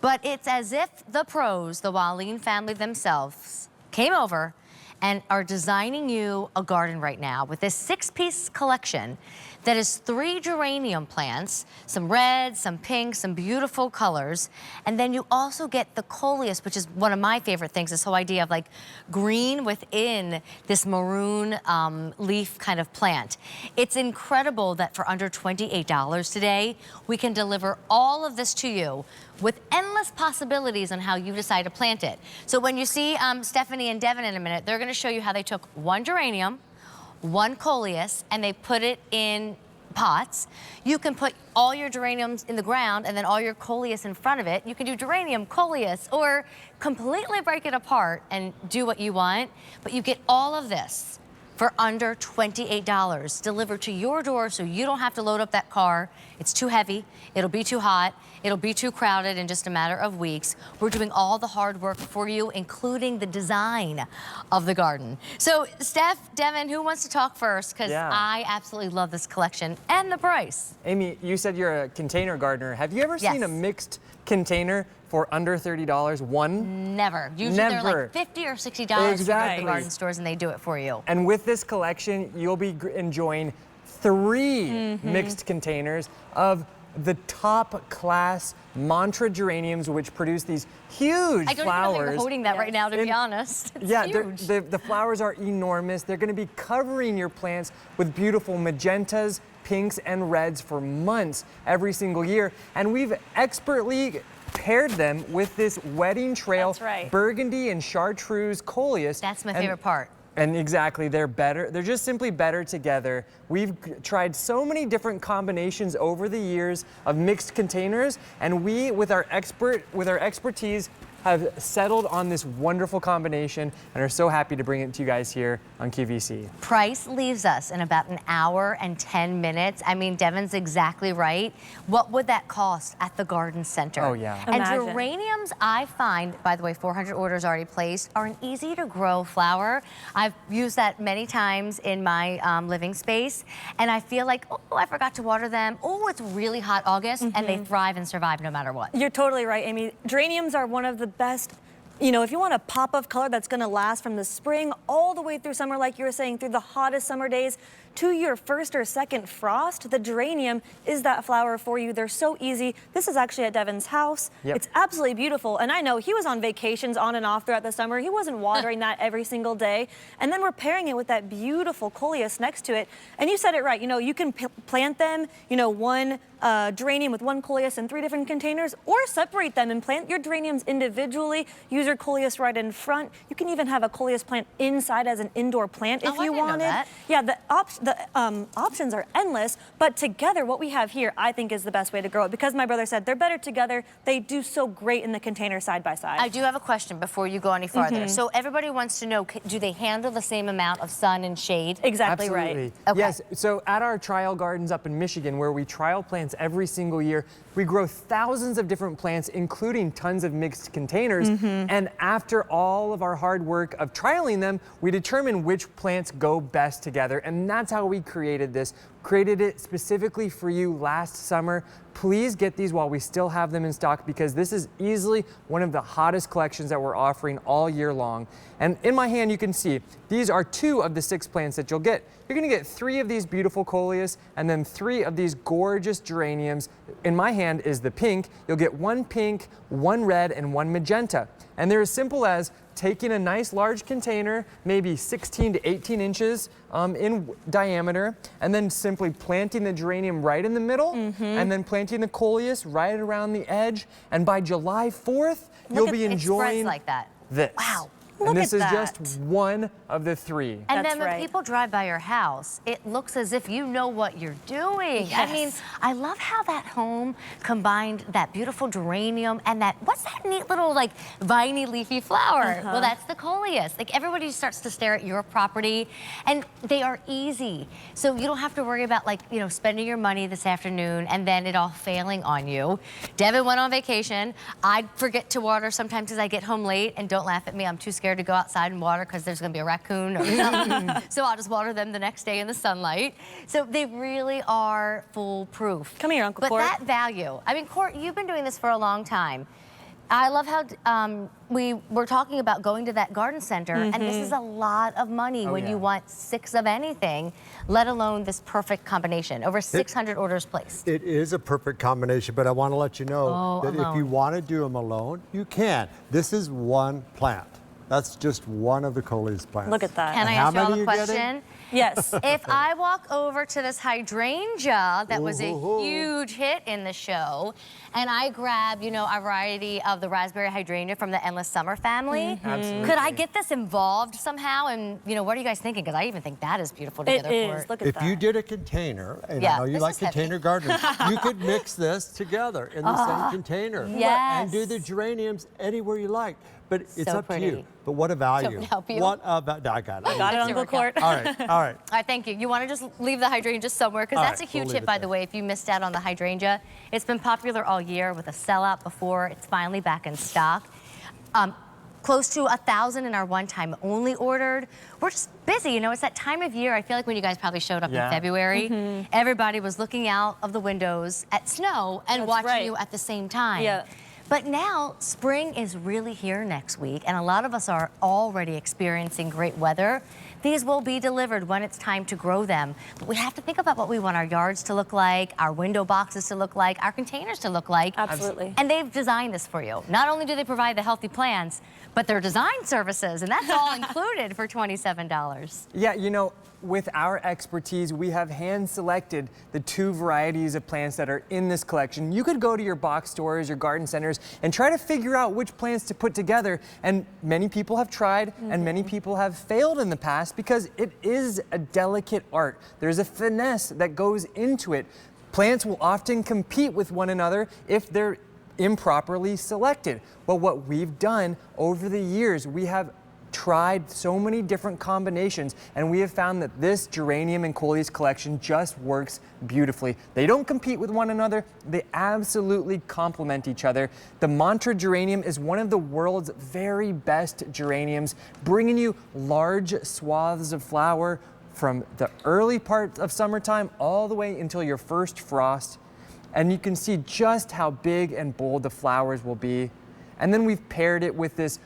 But it's as if the pros, the Wallin family themselves, came over and are designing you a garden right now with this 6-piece collection that is 3 geranium plants, some reds, some pinks, some beautiful colors. And then you also get the Coleus, which is one of my favorite things, this whole idea of like green within this maroon leaf kind of plant. It's incredible that for under $28 today, we can deliver all of this to you with endless possibilities on how you decide to plant it. So when you see Stephanie and Devin in a minute, they're gonna show you how they took 1 geranium, 1 Coleus, and they put it in pots. You can put all your geraniums in the ground and then all your Coleus in front of it. You can do geranium, Coleus, or completely break it apart and do what you want. But you get all of this for under $28 delivered to your door so you don't have to load up that car. It's too heavy, it'll be too hot, it'll be too crowded in just a matter of weeks. We're doing all the hard work for you, including the design of the garden. So Steph, Devin, who wants to talk first? Because I absolutely love this collection and the price. Amy, you said you're a container gardener. Have you ever seen a mixed container for under $30? One? Never. Usually they're like $50 or $60 exactly. at the garden stores and they do it for you. And with this collection, you'll be enjoying 3 mixed containers of the top class mantra geraniums, which produce these huge flowers. I don't even know you're holding that right now, to be honest. It's huge. The flowers are enormous. They're going to be covering your plants with beautiful magentas, pinks, and reds for months every single year. And we've expertly paired them with this wedding trail burgundy and chartreuse Coleus. That's my favorite part. And exactly, they're better. They're just simply better together. We've tried so many different combinations over the years of mixed containers, and we, with our expertise, have settled on this wonderful combination and are so happy to bring it to you guys here on QVC. Price leaves us in about an hour and 10 minutes. I mean, Devin's exactly right. What would that cost at the garden center? Oh, yeah. And Imagine. geraniums, I find, by the way, 400 orders already placed, are an easy to grow flower. I've used that many times in my living space, and I feel like, oh, I forgot to water them. Oh, it's really hot August, and they thrive and survive no matter what. You're totally right, Amy. Geraniums are one of the best, you know, if you want a pop of color that's going to last from the spring all the way through summer, like you were saying, through the hottest summer days to your first or second frost, the geranium is that flower for you. They're so easy. This is actually at Devin's house. It's absolutely beautiful. And I know he was on vacations on and off throughout the summer. He wasn't watering that every single day. And then we're pairing it with that beautiful Coleus next to it. And you said it right. You know, you can plant them, you know, one geranium with 1 Coleus in 3 different containers, or separate them and plant your geraniums individually. Use your Coleus right in front. You can even have a Coleus plant inside as an indoor plant if you wanted. Yeah, the options are endless, but together what we have here I think is the best way to grow it, because my brother said they're better together. They do so great in the container side by side. I do have a question before you go any farther. So everybody wants to know, do they handle the same amount of sun and shade? Exactly Absolutely. right. Okay. Yes, so at our trial gardens up in Michigan, where we trial plants every single year, we grow thousands of different plants, including tons of mixed containers. And after all of our hard work of trialing them, we determine which plants go best together. And that's how we created this. Created it specifically for you last summer. Please get these while we still have them in stock, because this is easily one of the hottest collections that we're offering all year long. And in my hand, you can see these are 2 of the 6 plants that you'll get. You're gonna get 3 of these beautiful Coleus and then 3 of these gorgeous geraniums. In my hand is the pink. You'll get 1 pink, 1 red, and 1 magenta. And they're as simple as taking a nice large container, maybe 16 to 18 inches in diameter, and then simply planting the geranium right in the middle, and then planting the Coleus right around the edge. And by July 4th, you'll be enjoying like that. this. Wow. And this is just one of the 3. And then when people drive by your house, it looks as if you know what you're doing. I mean, I love how that home combined that beautiful geranium and that, what's that neat little like viney leafy flower? Well, that's the Coleus. Like everybody starts to stare at your property, and they are easy. So you don't have to worry about like, you know, spending your money this afternoon and then it all failing on you. Devin went on vacation. I forget to water sometimes because I get home late, and don't laugh at me, I'm too scared to go outside and water because there's going to be a raccoon or something. So I'll just water them the next day in the sunlight. So they really are foolproof. Come here, Uncle But Court. that value, I mean, Court, you've been doing this for a long time. I love how we were talking about going to that garden center, and this is a lot of money when you want 6 of anything, let alone this perfect combination. Over 600 orders placed. It is a perfect combination, but I want to let you know that if you want to do them alone, you can. This is one plant. That's just one of the Coleus plants. Look at that. Can I ask you all a question? Yes. If I walk over to this hydrangea that was a huge hit in the show, and I grab, you know, a variety of the raspberry hydrangea from the Endless Summer family, could I get this involved somehow? And, you know, what are you guys thinking? Because I even think that is beautiful together. It for is. it. Look at If that. you did a container, and Yeah, I know you this like is heavy. container gardening, you could mix this together in the same container. yes. And do the geraniums anywhere you like. But it's So up pretty. to you. But what a value. So help you? What a no, I got it. Got it, There Uncle we go. Court. All right, all right. All right, thank you. You want to just leave the hydrangea somewhere, because All that's right, a huge we'll leave hit, it by the there. way, if you missed out on the hydrangea. It's been popular all year with a sellout before. It's finally back in stock. Close to 1,000 in our one-time only ordered. We're just busy, you know, it's that time of year. I feel like when you guys probably showed up in February, everybody was looking out of the windows at snow and That's watching right. you at the same time. Yeah. But now spring is really here next week, and a lot of us are already experiencing great weather. These will be delivered when it's time to grow them. But we have to think about what we want our yards to look like, our window boxes to look like, our containers to look like. Absolutely. And they've designed this for you. Not only do they provide the healthy plants, but their design services, and that's all included for $27. Yeah, you know, with our expertise, we have hand-selected the 2 varieties of plants that are in this collection. You could go to your box stores, your garden centers, and try to figure out which plants to put together. And many people have tried, and many people have failed in the past because it is a delicate art. There's a finesse that goes into it. Plants will often compete with one another if they're improperly selected. But what we've done over the years, we have tried so many different combinations, and we have found that this Geranium and Coleus collection just works beautifully. They don't compete with one another, they absolutely complement each other. The Mantra geranium is one of the world's very best geraniums, bringing you large swaths of flower from the early part of summertime all the way until your first frost. And you can see just how big and bold the flowers will be. And then we've paired it with this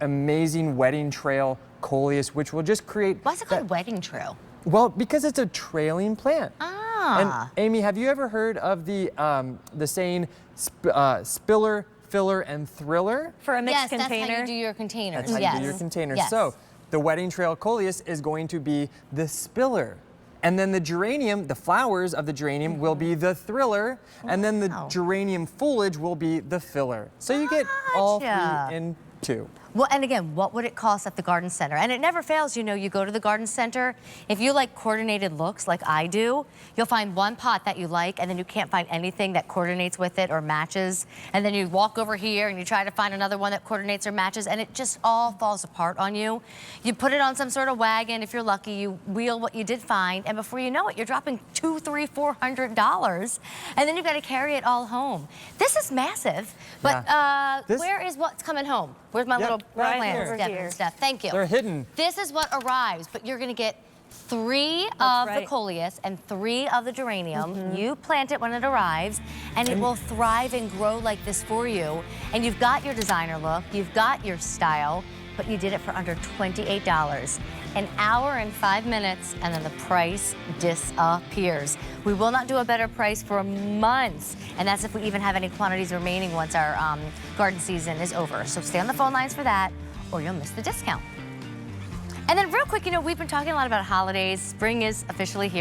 amazing wedding trail Coleus, which will just create... Why is it called wedding trail? Well, because it's a trailing plant. Ah. And Amy, have you ever heard of the saying spiller, filler, and thriller? For a mixed Yes, container. that's how you do your containers. That's how yes. you do your containers. Yes. So the wedding trail Coleus is going to be the spiller. And then the geranium, the flowers of the geranium will be the thriller, and then the Wow. geranium foliage will be the filler. So you get all 3 Gotcha. in 2. Well, and again, what would it cost at the garden center? And it never fails, you know, you go to the garden center, if you like coordinated looks like I do, you'll find one pot that you like, and then you can't find anything that coordinates with it or matches. And then you walk over here and you try to find another one that coordinates or matches, and it just all falls apart on you. You put it on some sort of wagon, if you're lucky, you wheel what you did find, and before you know it, you're dropping $200, $300, $400, and then you've got to carry it all home. This is massive, but where is what's coming home? Where's my little right plants, here. Steph, Over here. Steph? Thank you. They're hidden. This is what arrives, but you're gonna get 3 of the right. Coleus and 3 of the geranium. You plant it when it arrives, and it will thrive and grow like this for you. And you've got your designer look, you've got your style, but you did it for under $28. An hour and 5 minutes, and then the price disappears. We will not do a better price for months, and that's if we even have any quantities remaining once our garden season is over. So stay on the phone lines for that, or you'll miss the discount. And then real quick, you know, we've been talking a lot about holidays. Spring is officially here.